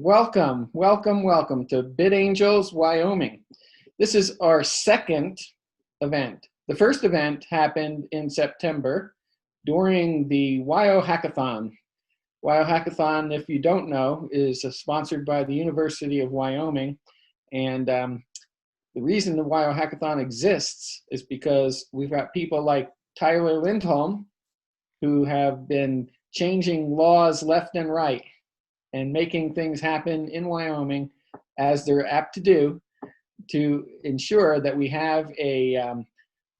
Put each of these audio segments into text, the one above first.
welcome to BitAngels, Wyoming. This is our second event. The first event happened in September during the WYO Hackathon. WYO Hackathon, if you don't know, is sponsored by the University of Wyoming. And the reason the WYO Hackathon exists is because we've got people like Tyler Lindholm who have been changing laws left and right and making things happen in Wyoming as they're apt to do to ensure that we have a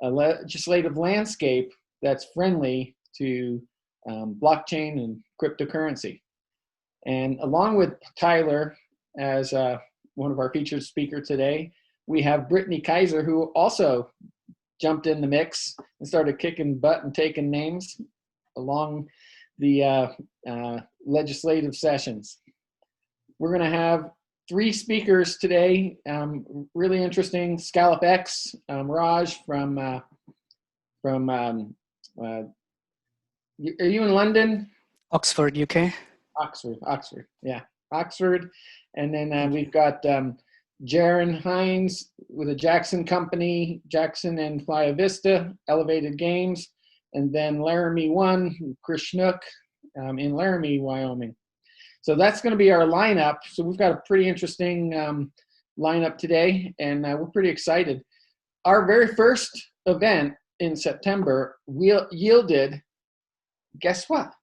legislative landscape that's friendly to blockchain and cryptocurrency. And along with Tyler as one of our featured speakers today, we have Brittany Kaiser, who also jumped in the mix and started kicking butt and taking names along the legislative sessions. We're going to have three speakers today, really interesting. Scallop X, Raj from are you in London? Oxford, UK. Oxford, yeah, Oxford. And then we've got Jaron Hines with the Jackson Company, Jackson and Playa Vista, Elevated Games. And then Laramie One, Chris Schnook in Laramie, Wyoming. So that's going to be our lineup. So we've got a pretty interesting lineup today, and we're pretty excited. Our very first event in September yielded, guess what?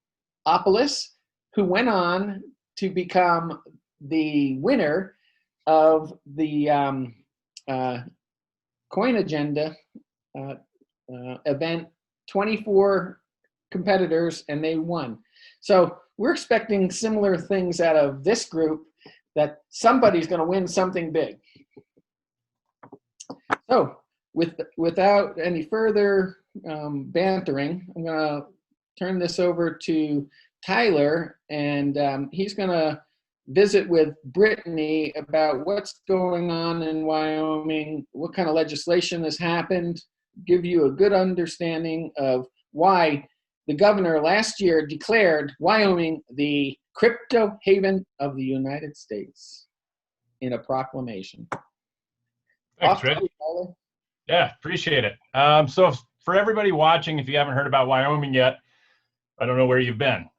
Opolis, who went on to become the winner of the Coin Agenda event. 24 competitors, and they won. So we're expecting similar things out of this group, that somebody's going to win something big. So without any further bantering, I'm going to turn this over to Tyler, and he's going to visit with Brittany about what's going on in Wyoming, what kind of legislation has happened, give you a good understanding of why the governor last year declared Wyoming the crypto haven of the United States in a proclamation. Thanks, Rich. Yeah, appreciate it. So for everybody watching, if you haven't heard about Wyoming yet, I don't know where you've been.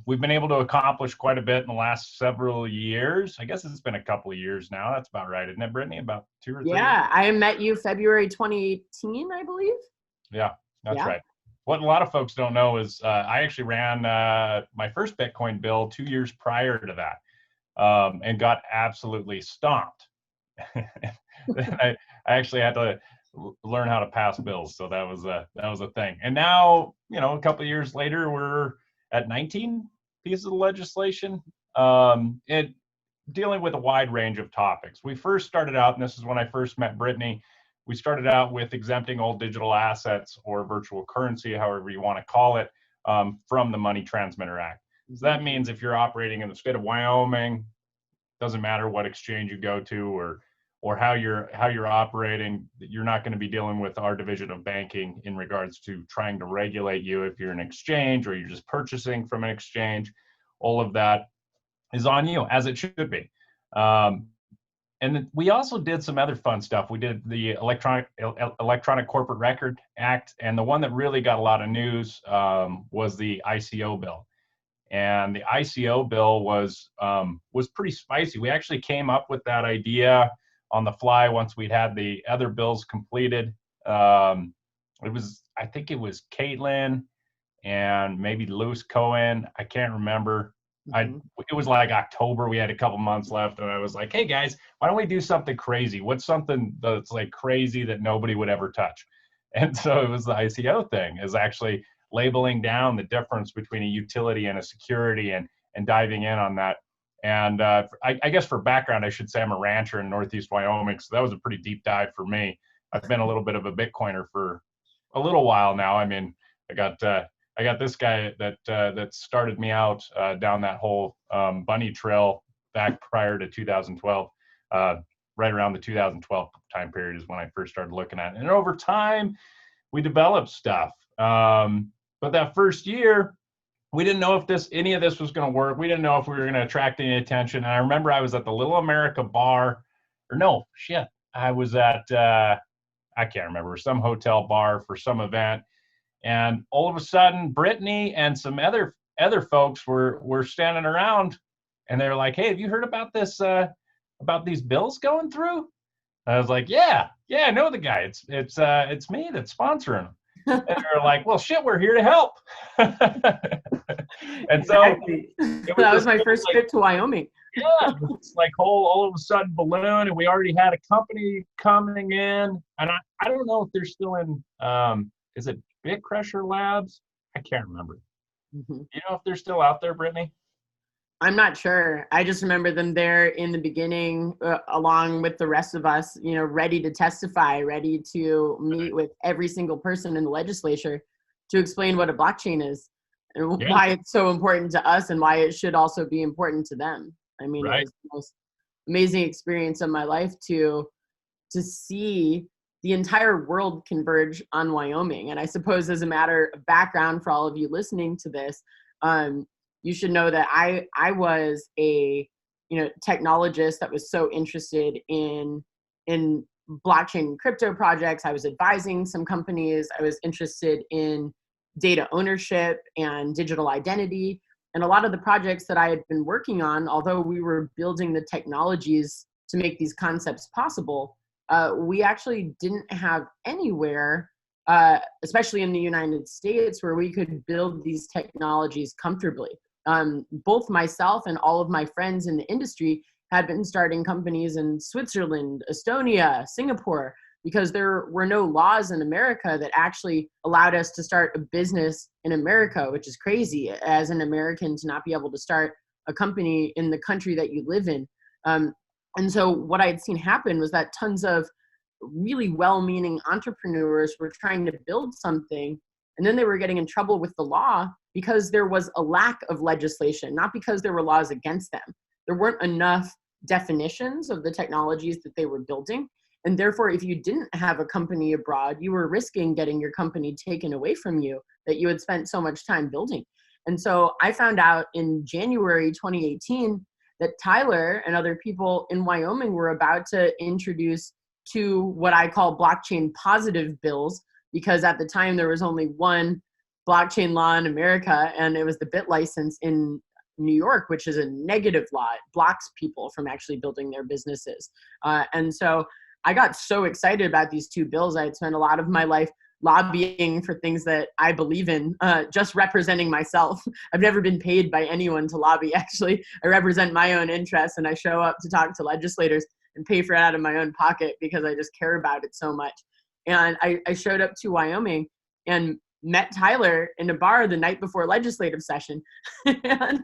We've been able to accomplish quite a bit in the last several years. I guess it's been a couple of years now. That's about right, isn't it, Brittany? About 2 or 3 years? Yeah, I met you February 2018, I believe. Yeah, that's right. What a lot of folks don't know is I actually ran my first Bitcoin bill 2 years prior to that and got absolutely stomped. I actually had to learn how to pass bills, so that was a thing. And now, you know, a couple of years later, we're at 19 pieces of legislation, and dealing with a wide range of topics. We first started out, and this is when I first met Brittany, we started out with exempting all digital assets or virtual currency, however you want to call it, from the Money Transmitter Act. So that means if you're operating in the state of Wyoming, doesn't matter what exchange you go to or how you're operating, you're not going to be dealing with our division of banking in regards to trying to regulate you if you're an exchange or you're just purchasing from an exchange. All of that is on you, as it should be. And then we also did some other fun stuff. We did the Electronic Corporate Record Act, and the one that really got a lot of news was the ICO bill. And the ICO bill was pretty spicy. We actually came up with that idea on the fly once we'd had the other bills completed. I think it was Caitlin and maybe Lewis Cohen. I can't remember. It was like October. We had a couple months left, and I was like, "Hey guys, why don't we do something crazy? What's something that's like crazy that nobody would ever touch?" And so it was the ICO thing, is actually labeling down the difference between a utility and a security, and diving in on that. And I guess for background, I should say I'm a rancher in Northeast Wyoming, so that was a pretty deep dive for me. I've been a little bit of a Bitcoiner for a little while now. I mean, I got this guy that started me out down that whole bunny trail back prior to 2012. Right around the 2012 time period is when I first started looking at it. And over time, we developed stuff. But that first year, we didn't know if any of this was going to work. We didn't know if we were going to attract any attention. And I remember I was at the Little America bar, or no, shit, I was at, I can't remember, some hotel bar for some event. And all of a sudden, Brittany and some other folks were standing around, and they were like, "Hey, have you heard about this, about these bills going through?" And I was like, "Yeah, I know the guy. It's me that's sponsoring them." And they're like, "Well, shit, we're here to help." And Exactly. so That was my first trip to Wyoming. yeah, it's like all of a sudden balloon, and we already had a company coming in, and I don't know if they're still in, is it Big Crusher Labs? I can't remember. Mm-hmm. You know if they're still out there, Brittany? I'm not sure. I just remember them there in the beginning, along with the rest of us, ready to testify, ready to meet with every single person in the legislature to explain what a blockchain is and why it's so important to us and why it should also be important to them. I mean, It was the most amazing experience of my life to see the entire world converge on Wyoming. And I suppose, as a matter of background for all of you listening to this, you should know that I was a technologist that was so interested in blockchain and crypto projects. I was advising some companies. I was interested in data ownership and digital identity. And a lot of the projects that I had been working on, although we were building the technologies to make these concepts possible, we actually didn't have anywhere, especially in the United States, where we could build these technologies comfortably. Both myself and all of my friends in the industry had been starting companies in Switzerland, Estonia, Singapore, because there were no laws in America that actually allowed us to start a business in America, which is crazy as an American to not be able to start a company in the country that you live in. And so what I had seen happen was that tons of really well-meaning entrepreneurs were trying to build something, and then they were getting in trouble with the law because there was a lack of legislation, not because there were laws against them. There weren't enough definitions of the technologies that they were building. And therefore, if you didn't have a company abroad, you were risking getting your company taken away from you that you had spent so much time building. And so I found out in January 2018 that Tyler and other people in Wyoming were about to introduce two what I call blockchain positive bills, because at the time there was only one blockchain law in America, and it was the Bit license in New York, which is a negative law. It blocks people from actually building their businesses. And so I got so excited about these two bills. I had spent a lot of my life lobbying for things that I believe in, just representing myself. I've never been paid by anyone to lobby, actually. I represent my own interests, and I show up to talk to legislators and pay for it out of my own pocket because I just care about it so much. And I showed up to Wyoming and met Tyler in a bar the night before legislative session and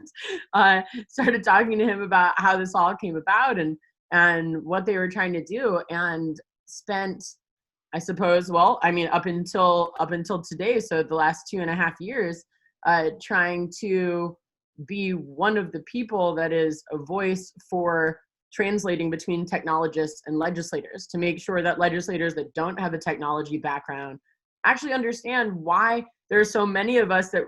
started talking to him about how this all came about and what they were trying to do, and spent, I suppose, up until today, so the last 2.5 years, trying to be one of the people that is a voice for translating between technologists and legislators, to make sure that legislators that don't have a technology background actually understand why there are so many of us that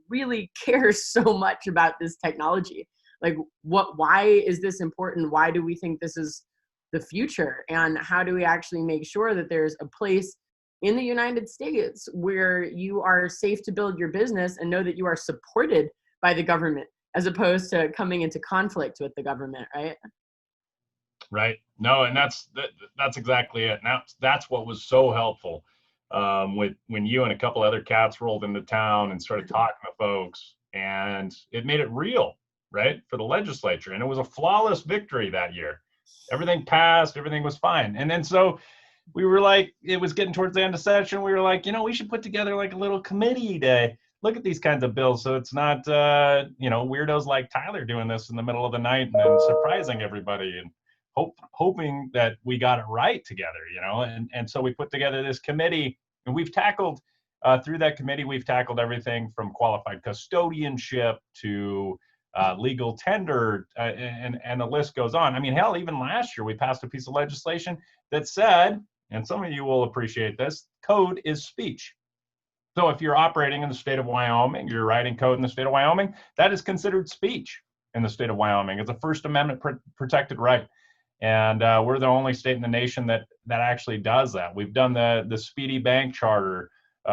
really care so much about this technology. Like, why is this important? Why do we think this is the future? And how do we actually make sure that there's a place in the United States where you are safe to build your business and know that you are supported by the government, as opposed to coming into conflict with the government, right? Right. No, and that's exactly it. Now that's what was so helpful with when you and a couple other cats rolled into town and started talking to folks, and it made it real, right, for the legislature. And it was a flawless victory that year. Everything passed, everything was fine. And then so we were like, it was getting towards the end of session. We were like, we should put together like a little committee to look at these kinds of bills, so it's not weirdos like Tyler doing this in the middle of the night and then surprising everybody and hoping that we got it right together, and so we put together this committee, and we've tackled through that committee, we've tackled everything from qualified custodianship to legal tender, and the list goes on. I mean, hell, even last year we passed a piece of legislation that said, and some of you will appreciate this, code is speech. So if you're operating in the state of Wyoming, you're writing code in the state of Wyoming, that is considered speech in the state of Wyoming. It's a First Amendment protected right. And we're the only state in the nation that actually does that. We've done the Speedy Bank Charter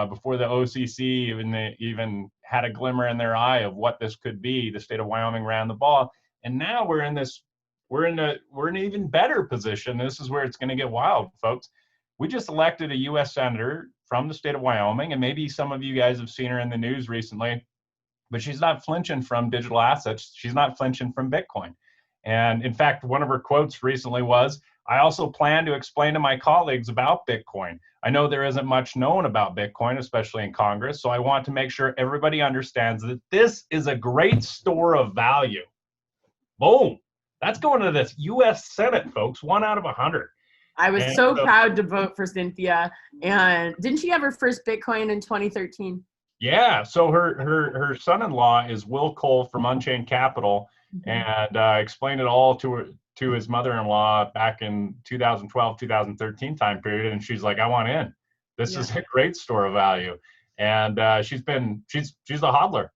before the OCC even had a glimmer in their eye of what this could be. The state of Wyoming ran the ball, and now we're in an even better position. This is where it's going to get wild, folks. We just elected a U.S. senator from the state of Wyoming, and maybe some of you guys have seen her in the news recently, but she's not flinching from digital assets. She's not flinching from Bitcoin. And in fact, one of her quotes recently was, "I also plan to explain to my colleagues about Bitcoin. I know there isn't much known about Bitcoin, especially in Congress, so I want to make sure everybody understands that this is a great store of value." Boom. That's going to this U.S. Senate, folks, 1 out of 100. I was so proud to vote for Cynthia. And didn't she have her first Bitcoin in 2013? Yeah. So her son-in-law is Will Cole from Unchained Capital, and explained it all to his mother-in-law back in 2012, 2013 time period. And she's like, "I want in. This is a great store of value." And she's a hodler.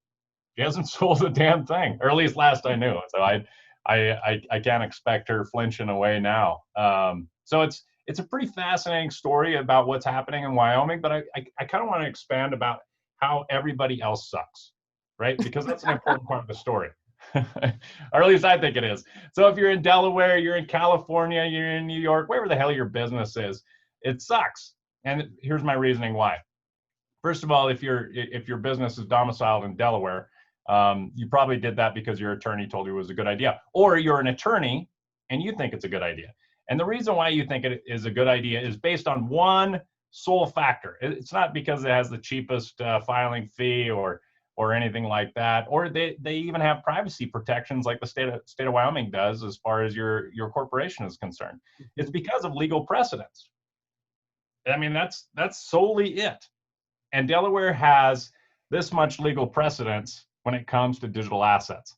She hasn't sold a damn thing, or at least last I knew. So I can't expect her flinching away now. So it's a pretty fascinating story about what's happening in Wyoming, but I kind of want to expand about how everybody else sucks, right? Because that's an important part of the story. Or at least I think it is. So if you're in Delaware, you're in California, you're in New York, wherever the hell your business is, it sucks. And here's my reasoning why. First of all, if your business is domiciled in Delaware, you probably did that because your attorney told you it was a good idea, or you're an attorney and you think it's a good idea. And the reason why you think it is a good idea is based on one sole factor. It's not because it has the cheapest filing fee or anything like that, or they even have privacy protections like the state of Wyoming does as far as your corporation is concerned. It's because of legal precedents. I mean, that's solely it. And Delaware has this much legal precedence when it comes to digital assets.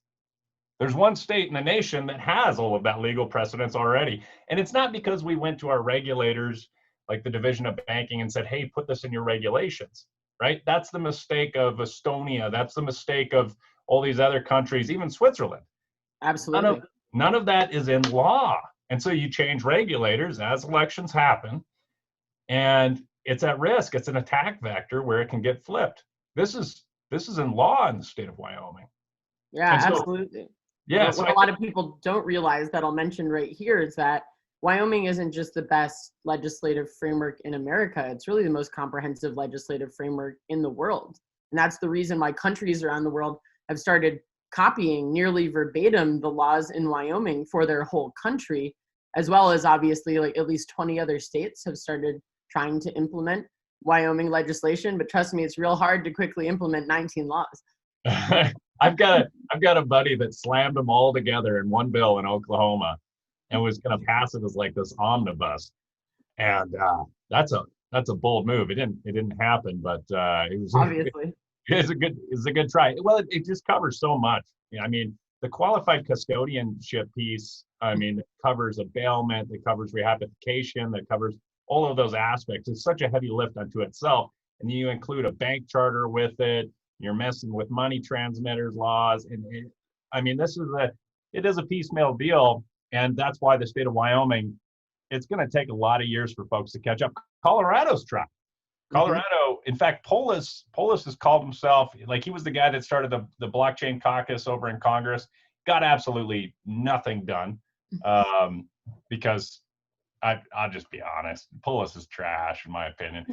There's one state in the nation that has all of that legal precedence already. And it's not because we went to our regulators, like the Division of Banking, and said, "Hey, put this in your regulations," right? That's the mistake of Estonia. That's the mistake of all these other countries, even Switzerland. Absolutely. None of that is in law. And so you change regulators as elections happen, and it's at risk. It's an attack vector where it can get flipped. This is in law in the state of Wyoming. Yeah, so, absolutely. Yeah. What a lot of people don't realize that I'll mention right here is that Wyoming isn't just the best legislative framework in America. It's really the most comprehensive legislative framework in the world. And that's the reason why countries around the world have started copying nearly verbatim the laws in Wyoming for their whole country, as well as obviously like at least 20 other states have started trying to implement Wyoming legislation. But trust me, it's real hard to quickly implement 19 laws. I've got a buddy that slammed them all together in one bill in Oklahoma and was going to pass it as like this omnibus. And that's a bold move. It didn't happen, but it was obviously it's a good try. Well, it just covers so much. I mean, the qualified custodianship piece, I mean, it covers a bailment, it covers rehabilitation, that covers all of those aspects. It's such a heavy lift unto itself. And then you include a bank charter with it. You're messing with money transmitters laws. And I mean, it is a piecemeal deal. And that's why the state of Wyoming, it's going to take a lot of years for folks to catch up. Colorado's trying. Colorado, in fact, Polis has called himself, like he was the guy that started the blockchain caucus over in Congress, got absolutely nothing done because I'll just be honest, Polis is trash in my opinion.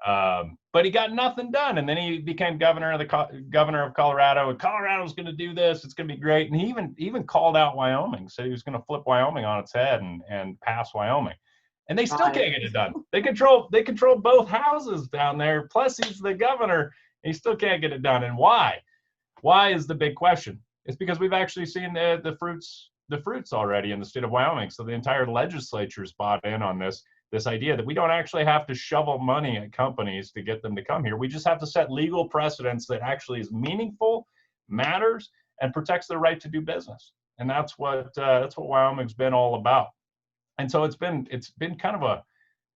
But he got nothing done, and then he became governor of Colorado. And Colorado's going to do this; it's going to be great. And he even called out Wyoming, said he was going to flip Wyoming on its head and pass Wyoming. And they still can't get it done. They control both houses down there. Plus, he's the governor. And he still can't get it done. And why? Why is the big question? It's because we've actually seen the fruits already in the state of Wyoming. So the entire legislature's bought in on this idea that we don't actually have to shovel money at companies to get them to come here. We just have to set legal precedents that actually is meaningful, matters, and protects their right to do business. And that's what Wyoming's been all about. And so it's been kind of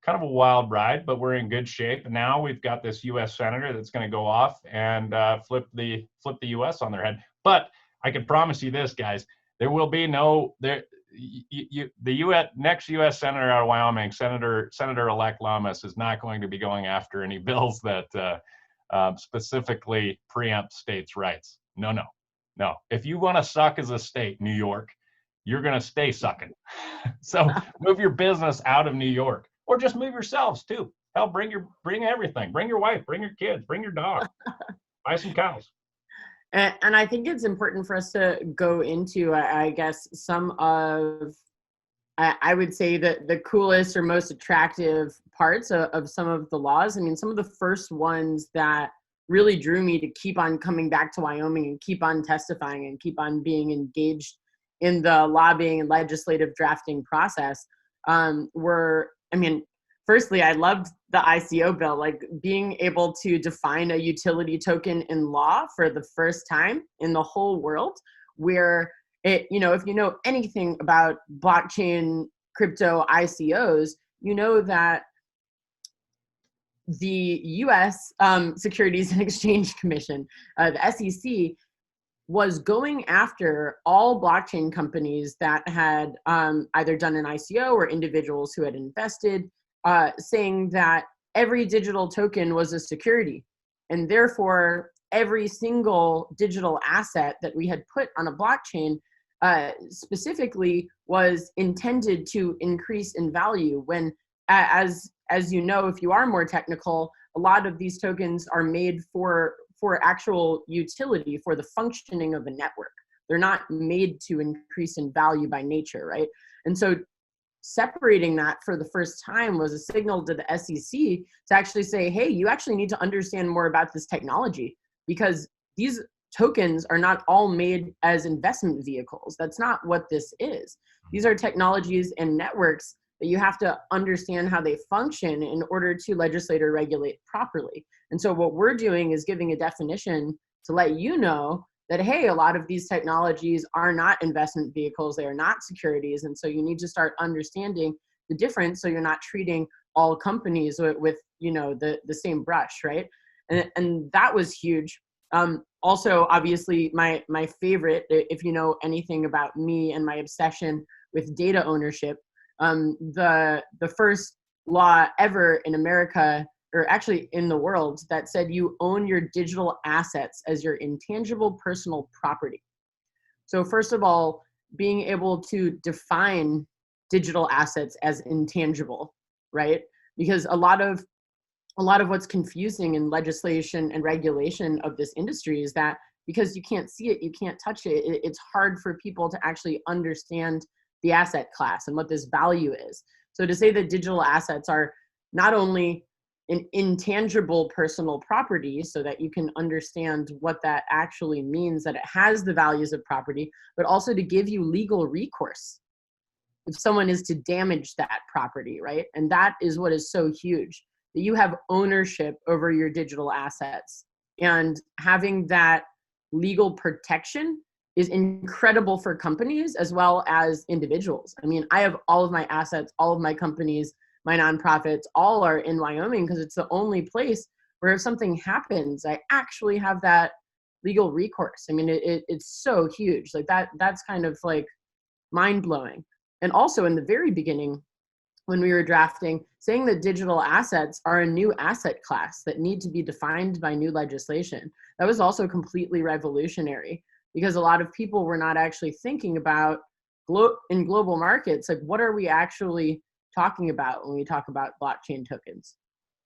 kind of a wild ride, but we're in good shape. And now we've got this U.S. senator that's going to go off and flip the U.S. on their head. But I can promise you this, guys: there will be the next U.S. senator out of Wyoming, Senator-elect Lamas, is not going to be going after any bills that specifically preempt states' rights. No. If you want to suck as a state, New York, you're going to stay sucking. So move your business out of New York, or just move yourselves too. Hell, bring everything. Bring your wife, bring your kids, bring your dog, buy some cows. And I think it's important for us to go into, I guess, some of, I would say that the coolest or most attractive parts of some of the laws. I mean, some of the first ones that really drew me to keep on coming back to Wyoming and keep on testifying and keep on being engaged in the lobbying and legislative drafting process were, I mean, firstly, I loved the ICO bill, like being able to define a utility token in law for the first time in the whole world, where it, you know, if you know anything about blockchain crypto ICOs, you know that the US Securities and Exchange Commission, the SEC, was going after all blockchain companies that had either done an ICO or individuals who had invested, saying that every digital token was a security. And therefore, every single digital asset that we had put on a blockchain specifically was intended to increase in value when, as you know, if you are more technical, a lot of these tokens are made for actual utility, for the functioning of a network. They're not made to increase in value by nature, right? And so separating that for the first time was a signal to the SEC to actually say, hey, you actually need to understand more about this technology, because these tokens are not all made as investment vehicles. That's not what this is. These are technologies and networks that you have to understand how they function in order to legislate or regulate properly. And so what we're doing is giving a definition to let you know that, hey, a lot of these technologies are not investment vehicles, they are not securities. And so you need to start understanding the difference so you're not treating all companies with you know, the same brush, right? And that was huge. Also, obviously, my favorite, if you know anything about me and my obsession with data ownership, the first law ever in America, or actually in the world, that said you own your digital assets as your intangible personal property. So first of all, being able to define digital assets as intangible, right? Because a lot of what's confusing in legislation and regulation of this industry is that because you can't see it, you can't touch it, it's hard for people to actually understand the asset class and what this value is. So to say that digital assets are not only an intangible personal property so that you can understand what that actually means, that it has the values of property, but also to give you legal recourse if someone is to damage that property, right? And that is what is so huge, that you have ownership over your digital assets, and having that legal protection is incredible for companies as well as individuals. I mean, I have all of my assets, all of my companies, my nonprofits, all are in Wyoming because it's the only place where if something happens, I actually have that legal recourse. I mean, it's so huge. Like that's kind of like mind blowing. And also in the very beginning, when we were drafting, saying that digital assets are a new asset class that need to be defined by new legislation, that was also completely revolutionary, because a lot of people were not actually thinking about in global markets, like what are we actually talking about when we talk about blockchain tokens?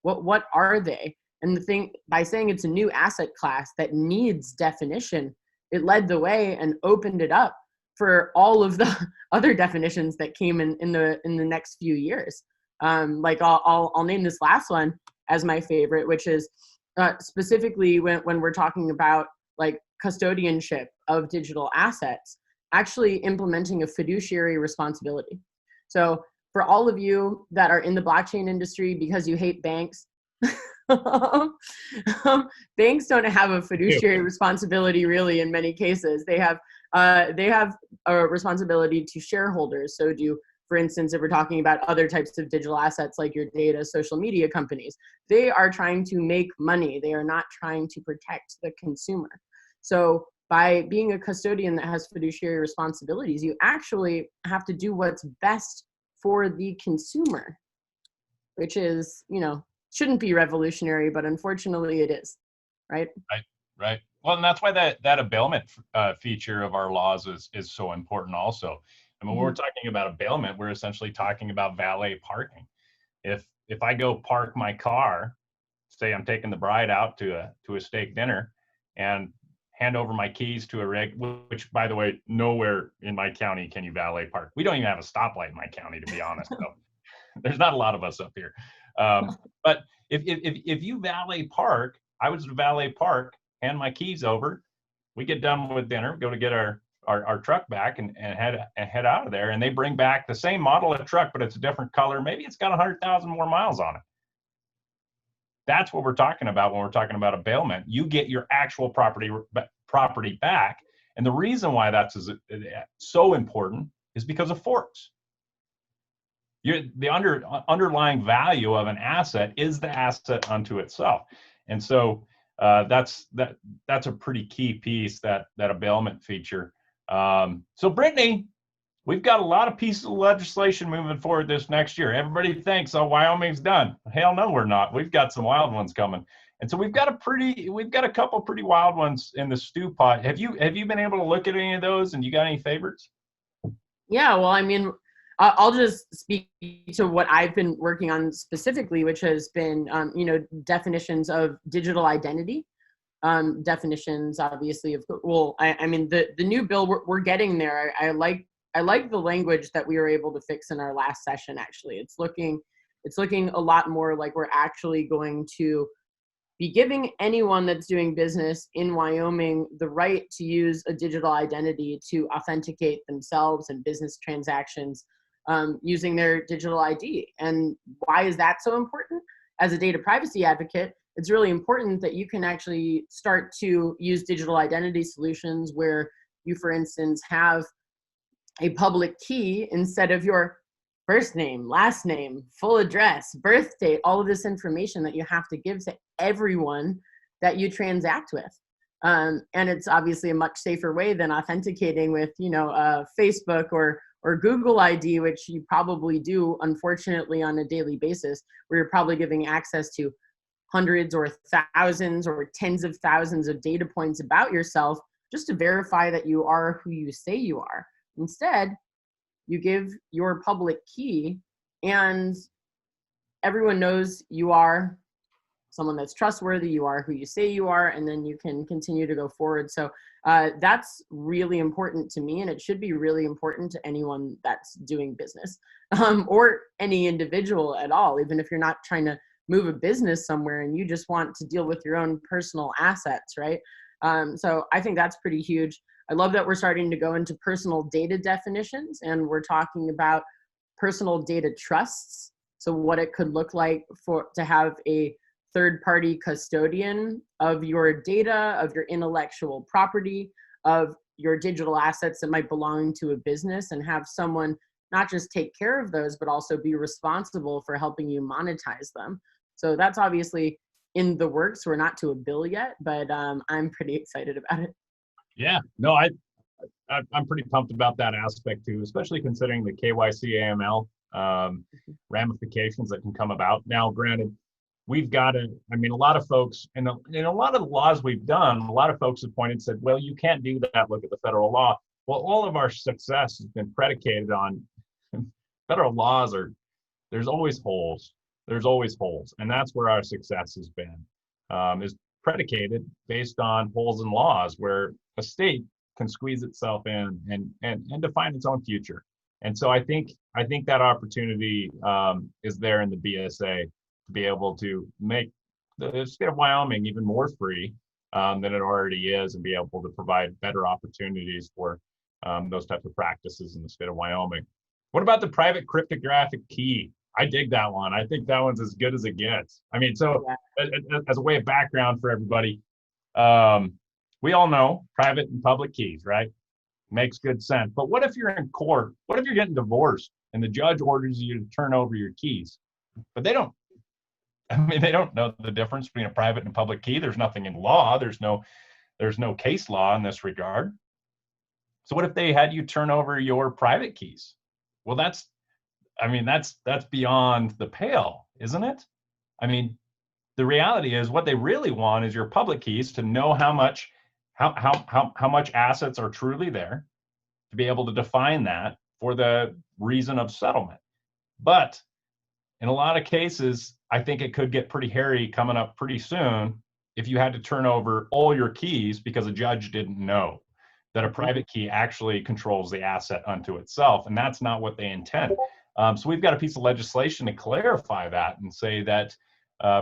What are they? And the thing, by saying it's a new asset class that needs definition, it led the way and opened it up for all of the other definitions that came in the next few years. Like I'll name this last one as my favorite, which is specifically when we're talking about like custodianship of digital assets, actually implementing a fiduciary responsibility. So for all of you that are in the blockchain industry because you hate banks, banks don't have a fiduciary responsibility really in many cases. They have a responsibility to shareholders. So do for instance, if we're talking about other types of digital assets like your data, social media companies, they are trying to make money. They are not trying to protect the consumer. So by being a custodian that has fiduciary responsibilities, you actually have to do what's best for the consumer, which is, shouldn't be revolutionary, but unfortunately it is, right? Right. Well, and that's why that availment feature of our laws is so important also. I mean, when we're talking about availment, we're essentially talking about valet parking. If I go park my car, say I'm taking the bride out to a steak dinner, and hand over my keys to a rig, which, by the way, nowhere in my county can you valet park. We don't even have a stoplight in my county, to be honest. So there's not a lot of us up here. But if you valet park, I was to valet park, hand my keys over, we get done with dinner, go to get our truck back and head out of there, and they bring back the same model of truck, but it's a different color. Maybe it's got 100,000 more miles on it. That's what we're talking about when we're talking about a bailment. You get your actual property back. And the reason why that's so important is because of forks. The underlying value of an asset is the asset unto itself. And so that's a pretty key piece, that a bailment feature. So Brittany, we've got a lot of pieces of legislation moving forward this next year. Everybody thinks, oh, Wyoming's done. Hell no, we're not. We've got some wild ones coming. And so we've got a couple pretty wild ones in the stew pot. Have you been able to look at any of those, and you got any favorites? Yeah, well, I mean, I'll just speak to what I've been working on specifically, which has been, definitions of digital identity. Definitions, obviously, of, well, I mean, the new bill, we're getting there. I like the language that we were able to fix in our last session. Actually, it's looking a lot more like we're actually going to be giving anyone that's doing business in Wyoming the right to use a digital identity to authenticate themselves and business transactions using their digital ID. And why is that so important? As a data privacy advocate, it's really important that you can actually start to use digital identity solutions where you, for instance, have a public key instead of your first name, last name, full address, birth date, all of this information that you have to give to everyone that you transact with. And it's obviously a much safer way than authenticating with, Facebook or Google ID, which you probably do, unfortunately, on a daily basis, where you're probably giving access to hundreds or thousands or tens of thousands of data points about yourself just to verify that you are who you say you are. Instead, you give your public key and everyone knows you are someone that's trustworthy, you are who you say you are, and then you can continue to go forward. So that's really important to me, and it should be really important to anyone that's doing business or any individual at all, even if you're not trying to move a business somewhere and you just want to deal with your own personal assets, right? So I think that's pretty huge. I love that we're starting to go into personal data definitions, and we're talking about personal data trusts. So what it could look like to have a third-party custodian of your data, of your intellectual property, of your digital assets that might belong to a business, and have someone not just take care of those, but also be responsible for helping you monetize them. So that's obviously in the works. We're not to a bill yet, but I'm pretty excited about it. Yeah, no, I'm pretty pumped about that aspect too, especially considering the KYC AML ramifications that can come about. Now, granted, we've got to, I mean, a lot of folks, and in a lot of the laws we've done, a lot of folks have pointed and said, well, you can't do that, look at the federal law. Well, all of our success has been predicated on federal laws there's always holes. There's always holes. And that's where our success has been, is predicated based on holes in laws where a state can squeeze itself in and define its own future. And so I think that opportunity is there in the BSA to be able to make the state of Wyoming even more free than it already is, and be able to provide better opportunities for those types of practices in the state of Wyoming. What about the private cryptographic key? I dig that one. I think that one's as good as it gets. I mean, so as a way of background for everybody, we all know private and public keys, right? Makes good sense. But what if you're in court? What if you're getting divorced and the judge orders you to turn over your keys. But they don't know the difference between a private and a public key. There's nothing in law. There's no case law in this regard. So what if they had you turn over your private keys? Well, that's beyond the pale, isn't it? I mean, the reality is what they really want is your public keys to know how much assets are truly there, to be able to define that for the reason of settlement. But in a lot of cases, I think it could get pretty hairy coming up pretty soon if you had to turn over all your keys because a judge didn't know that a private key actually controls the asset unto itself, and that's not what they intend. So we've got a piece of legislation to clarify that and say that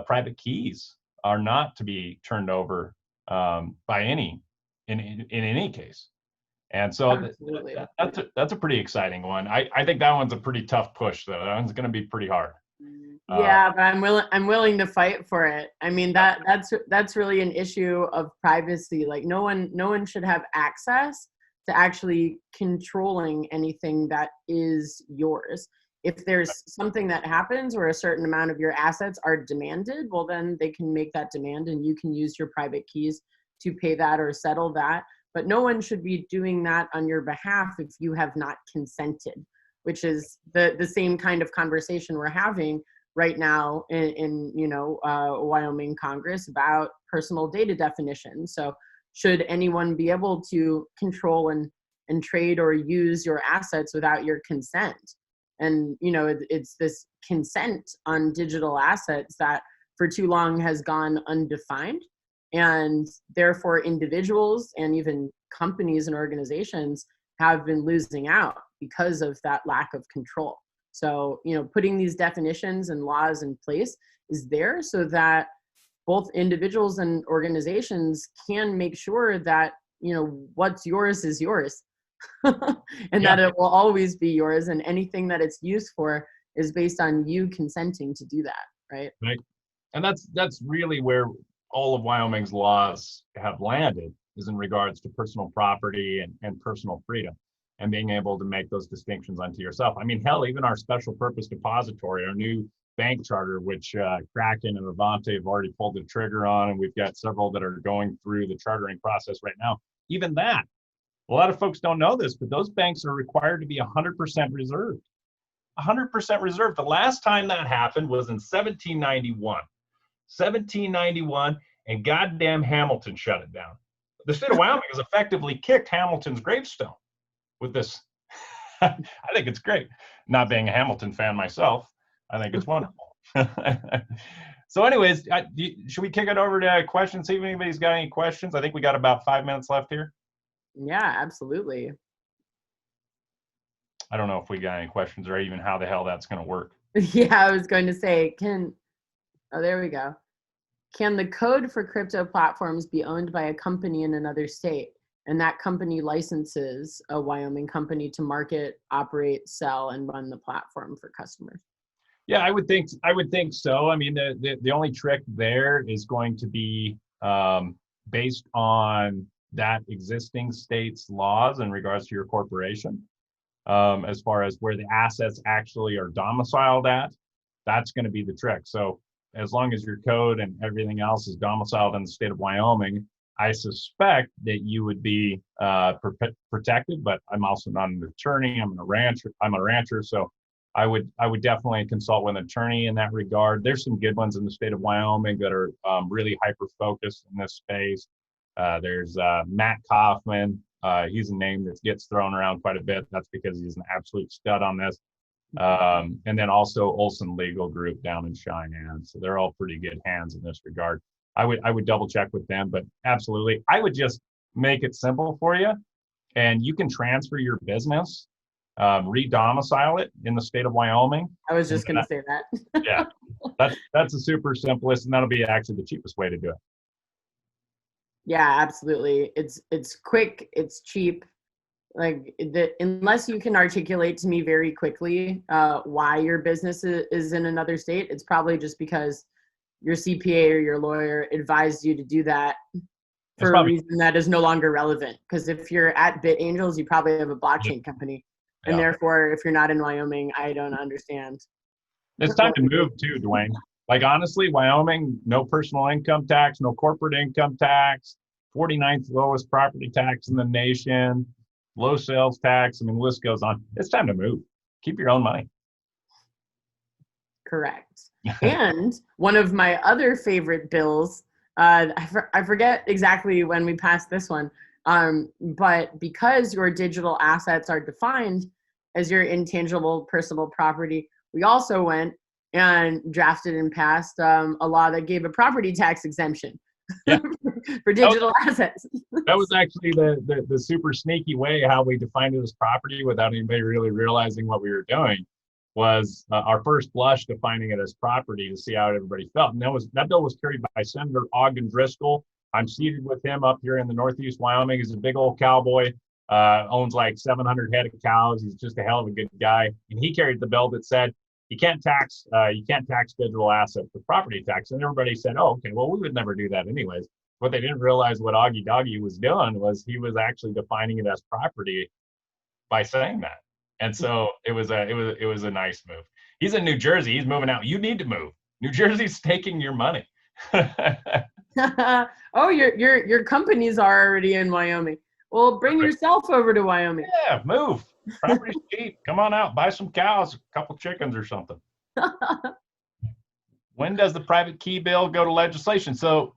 private keys are not to be turned over by any in any case. And so that's a pretty exciting one. I think that one's a pretty tough push, though. That one's going to be pretty hard. Yeah, but I'm willing to fight for it. I mean, that's really an issue of privacy. Like no one should have access to actually controlling anything that is yours. If there's something that happens where a certain amount of your assets are demanded, well, then they can make that demand and you can use your private keys to pay that or settle that. But no one should be doing that on your behalf if you have not consented, which is the same kind of conversation we're having right now in Wyoming Congress about personal data definition. So should anyone be able to control and trade or use your assets without your consent? And, it's this consent on digital assets that for too long has gone undefined. And therefore, individuals and even companies and organizations have been losing out because of that lack of control. So, putting these definitions and laws in place is there so that both individuals and organizations can make sure that, what's yours is yours. And that it will always be yours, and anything that it's used for is based on you consenting to do that, right? Right. And that's really where all of Wyoming's laws have landed, is in regards to personal property and personal freedom, and being able to make those distinctions unto yourself. I mean, hell, even our special purpose depository, our new bank charter, which Kraken and Avante have already pulled the trigger on, and we've got several that are going through the chartering process right now. Even that, a lot of folks don't know this, but those banks are required to be 100% reserved. 100% reserved. The last time that happened was in 1791. 1791, and goddamn Hamilton shut it down. The state of Wyoming has effectively kicked Hamilton's gravestone with this. I think it's great. Not being a Hamilton fan myself, I think it's wonderful. So anyways, should we kick it over to questions, see if anybody's got any questions? I think we got about 5 minutes left here. Yeah, absolutely. I don't know if we got any questions or even how the hell that's going to work. Yeah, I was going to say, there we go. Can the code for crypto platforms be owned by a company in another state, and that company licenses a Wyoming company to market, operate, sell, and run the platform for customers? Yeah, I would think so. I mean, the only trick there is going to be based on that existing state's laws in regards to your corporation, as far as where the assets actually are domiciled at. That's going to be the trick. So as long as your code and everything else is domiciled in the state of Wyoming, I suspect that you would be protected. But I'm also not an attorney. I'm a rancher, so I would definitely consult with an attorney in that regard. There's some good ones in the state of Wyoming that are really hyper focused in this space. There's Matt Kaufman. He's a name that gets thrown around quite a bit. That's because he's an absolute stud on this. And then also Olson Legal Group down in Cheyenne. So they're all pretty good hands in this regard. I would double check with them, but absolutely. I would just make it simple for you, and you can transfer your business, re-domicile it in the state of Wyoming. I was just going to say that. Yeah, that's the super simplest, and that'll be actually the cheapest way to do it. Yeah, absolutely. It's quick, it's cheap. Like unless you can articulate to me very quickly why your business is in another state, it's probably just because your CPA or your lawyer advised you to do that for a reason that is no longer relevant. Because if you're at BitAngels, you probably have a blockchain company. And therefore, if you're not in Wyoming, I don't understand. It's time to move too, Dwayne. Like honestly, Wyoming, no personal income tax, no corporate income tax, 49th lowest property tax in the nation, low sales tax. I mean, the list goes on. It's time to move. Keep your own money. Correct. And one of my other favorite bills, I forget exactly when we passed this one, but because your digital assets are defined as your intangible personal property, we also went and drafted and passed a law that gave a property tax exemption for digital assets. That was actually the super sneaky way how we defined it as property without anybody really realizing what we were doing. Was our first blush defining it as property to see how everybody felt. And that bill was carried by Senator Ogden Driscoll. I'm seated with him up here in the Northeast Wyoming. He's a big old cowboy, owns like 700 head of cows. He's just a hell of a good guy. And he carried the bill that said you can't tax digital assets with property tax. And everybody said, oh, okay, well, we would never do that anyways. What they didn't realize what Augie Doggy was doing was he was actually defining it as property by saying that. And so it was a nice move. He's in New Jersey. He's moving out. You need to move. New Jersey's taking your money. Oh, your companies are already in Wyoming. Well, bring yourself over to Wyoming. Yeah, move. Property's cheap. Come on out. Buy some cows, a couple chickens or something. When does the private key bill go to legislation? So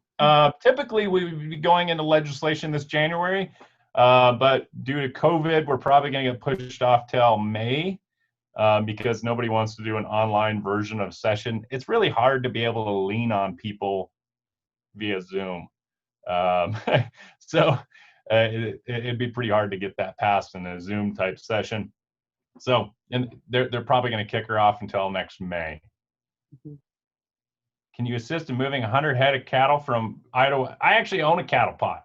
typically we would be going into legislation this January. But due to COVID, we're probably going to get pushed off till May because nobody wants to do an online version of session. It's really hard to be able to lean on people via Zoom. So it'd be pretty hard to get that passed in a Zoom type session. So and they're probably going to kick her off until next May. Mm-hmm. Can you assist in moving 100 head of cattle from Idaho? I actually own a cattle pot.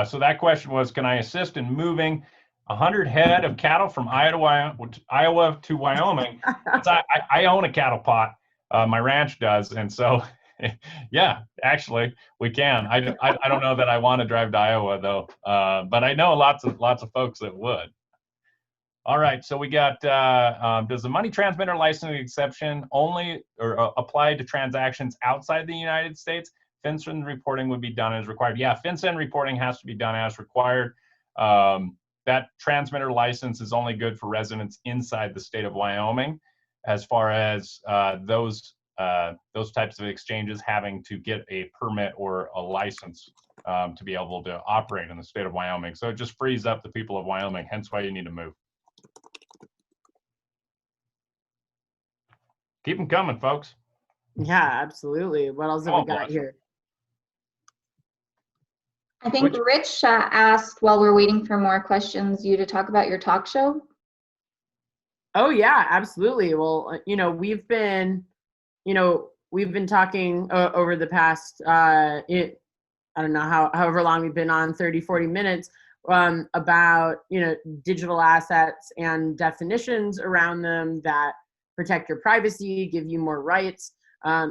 So that question was, can I assist in moving 100 head of cattle from Iowa to Wyoming? I own a cattle pot. My ranch does. And so, yeah, actually, we can. I don't know that I want to drive to Iowa, though. But I know lots of folks that would. All right. So we got, does the money transmitter licensing exception only or apply to transactions outside the United States? FinCEN reporting would be done as required. Yeah, FinCEN reporting has to be done as required. That transmitter license is only good for residents inside the state of Wyoming, as far as those types of exchanges having to get a permit or a license to be able to operate in the state of Wyoming. So it just frees up the people of Wyoming, hence why you need to move. Keep them coming, folks. Yeah, absolutely. What else have we got here? I think Rich asked, while we're waiting for more questions, you to talk about your talk show. Oh yeah, absolutely. Well, we've been talking over the past, I don't know however long we've been on, 30, 40 minutes, about, digital assets and definitions around them that protect your privacy, give you more rights.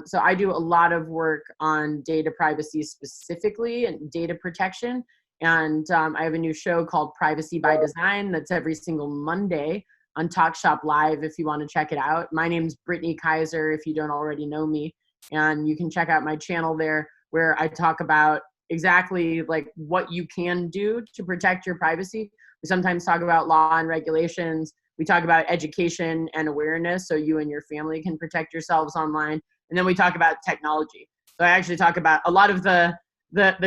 So I do a lot of work on data privacy specifically and data protection. And I have a new show called Privacy by Design that's every single Monday on Talk Shop Live if you want to check it out. My name's Brittany Kaiser if you don't already know me. And you can check out my channel there where I talk about exactly like what you can do to protect your privacy. We sometimes talk about law and regulations. We talk about education and awareness so you and your family can protect yourselves online. And then we talk about technology. So I actually talk about a lot of the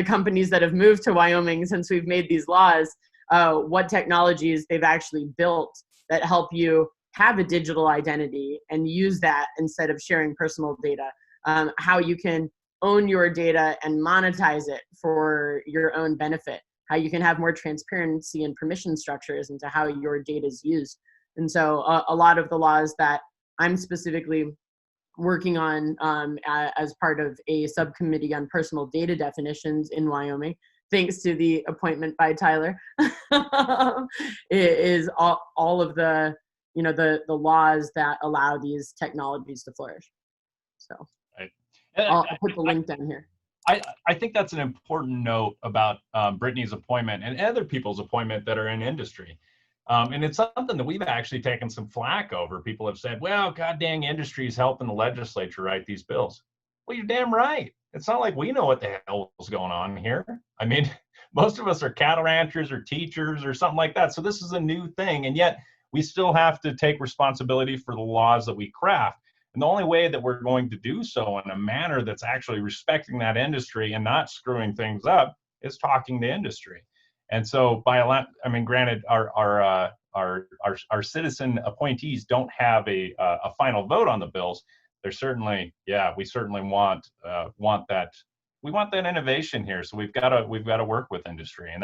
companies that have moved to Wyoming since we've made these laws, what technologies they've actually built that help you have a digital identity and use that instead of sharing personal data, how you can own your data and monetize it for your own benefit, how you can have more transparency and permission structures into how your data is used. And so a lot of the laws that I'm specifically working on as part of a subcommittee on personal data definitions in Wyoming, thanks to the appointment by Tyler, is all of the laws that allow these technologies to flourish. So I'll put the link down here. I think that's an important note about Brittany's appointment and other people's appointment that are in industry. And it's something that we've actually taken some flack over. People have said, well, god dang, industry is helping the legislature write these bills. Well, you're damn right. It's not like we know what the hell is going on here. I mean, most of us are cattle ranchers or teachers or something like that. So this is a new thing. And yet we still have to take responsibility for the laws that we craft. And the only way that we're going to do so in a manner that's actually respecting that industry and not screwing things up is talking to industry. And so I mean, granted, our citizen appointees don't have a final vote on the bills. They're certainly, yeah, we certainly want that. We want that innovation here. So we've got to work with industry, and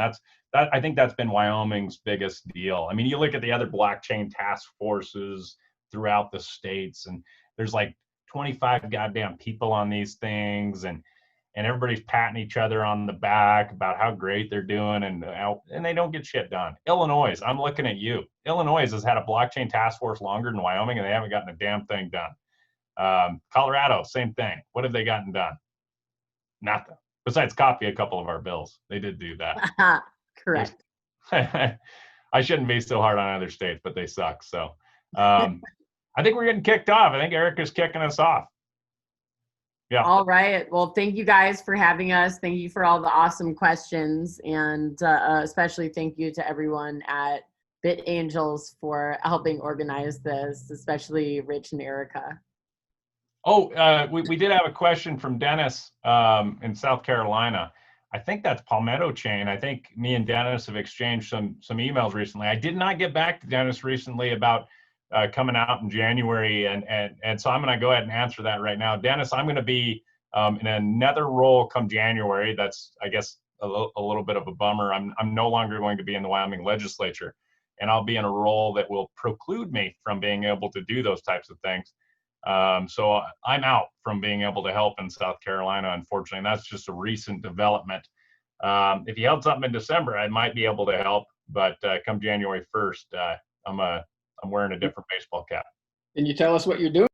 I think that's been Wyoming's biggest deal. I mean, you look at the other blockchain task forces throughout the states, and there's like 25 goddamn people on these things, and everybody's patting each other on the back about how great they're doing, and they don't get shit done. Illinois, I'm looking at you. Illinois has had a blockchain task force longer than Wyoming, and they haven't gotten a damn thing done. Colorado, same thing. What have they gotten done? Nothing. Besides copy a couple of our bills. They did do that. Correct. I shouldn't be so hard on other states, but they suck. So I think we're getting kicked off. I think Erica's kicking us off. Yeah. All right. Well, thank you guys for having us. Thank you for all the awesome questions. And especially thank you to everyone at BitAngels for helping organize this, especially Rich and Erica. Oh, we did have a question from Dennis in South Carolina. I think that's Palmetto Chain. I think me and Dennis have exchanged some emails recently. I did not get back to Dennis recently about coming out in January, and so I'm going to go ahead and answer that right now. Dennis, I'm going to be in another role come January. That's, I guess, a little bit of a bummer. I'm no longer going to be in the Wyoming legislature, and I'll be in a role that will preclude me from being able to do those types of things. So I'm out from being able to help in South Carolina, unfortunately, and that's just a recent development. If you held something in December, I might be able to help, but come January 1st, I'm wearing a different baseball cap. Can you tell us what you're doing?